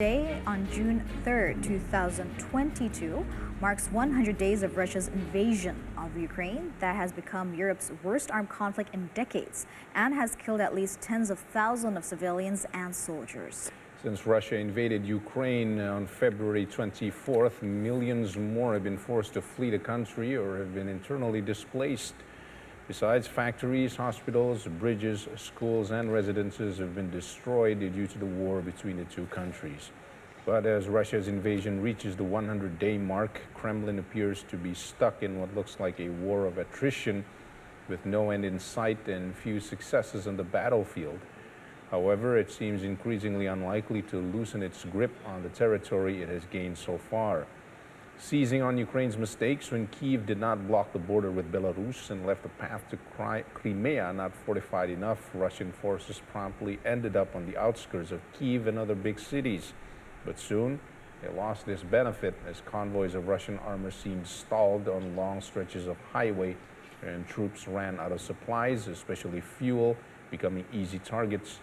Today, on June 3rd, 2022, marks 100 days of Russia's invasion of Ukraine that has become Europe's worst armed conflict in decades and has killed at least tens of thousands of civilians and soldiers. Since Russia invaded Ukraine on February 24th, millions more have been forced to flee the country or have been internally displaced. Besides, factories, hospitals, bridges, schools, and residences have been destroyed due to the war between the two countries. But as Russia's invasion reaches the 100-day mark, Kremlin appears to be stuck in what looks like a war of attrition with no end in sight and few successes on the battlefield. However, it seems increasingly unlikely to loosen its grip on the territory it has gained so far. Seizing on Ukraine's mistakes when Kyiv did not block the border with Belarus and left the path to Crimea not fortified enough, Russian forces promptly ended up on the outskirts of Kyiv and other big cities. But soon, they lost this benefit as convoys of Russian armor seemed stalled on long stretches of highway and troops ran out of supplies, especially fuel, becoming easy targets.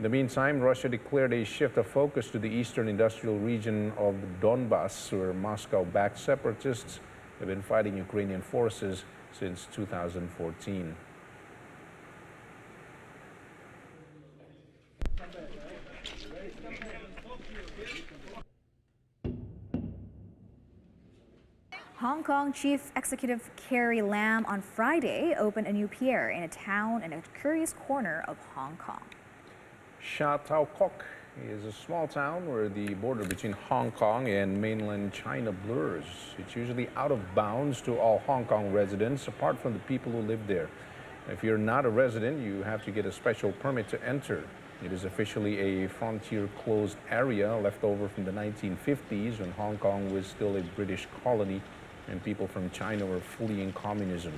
In the meantime, Russia declared a shift of focus to the eastern industrial region of Donbas, where Moscow-backed separatists have been fighting Ukrainian forces since 2014. Hong Kong Chief Executive Carrie on Friday opened a new pier in a town in a curious corner of Hong Kong. Sha Tao Kok is a small town where the border between Hong Kong and mainland China blurs. It's usually out of bounds to all Hong Kong residents, apart from the people who live there. If you're not a resident, you have to get a special permit to enter. It is officially a frontier-closed area left over from the 1950s when Hong Kong was still a British colony and people from China were fleeing communism.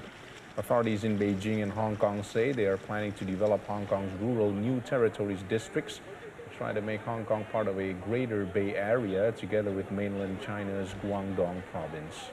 Authorities in Beijing and Hong Kong say they are planning to develop Hong Kong's rural New Territories districts to try to make Hong Kong part of a greater Bay Area together with mainland China's Guangdong province.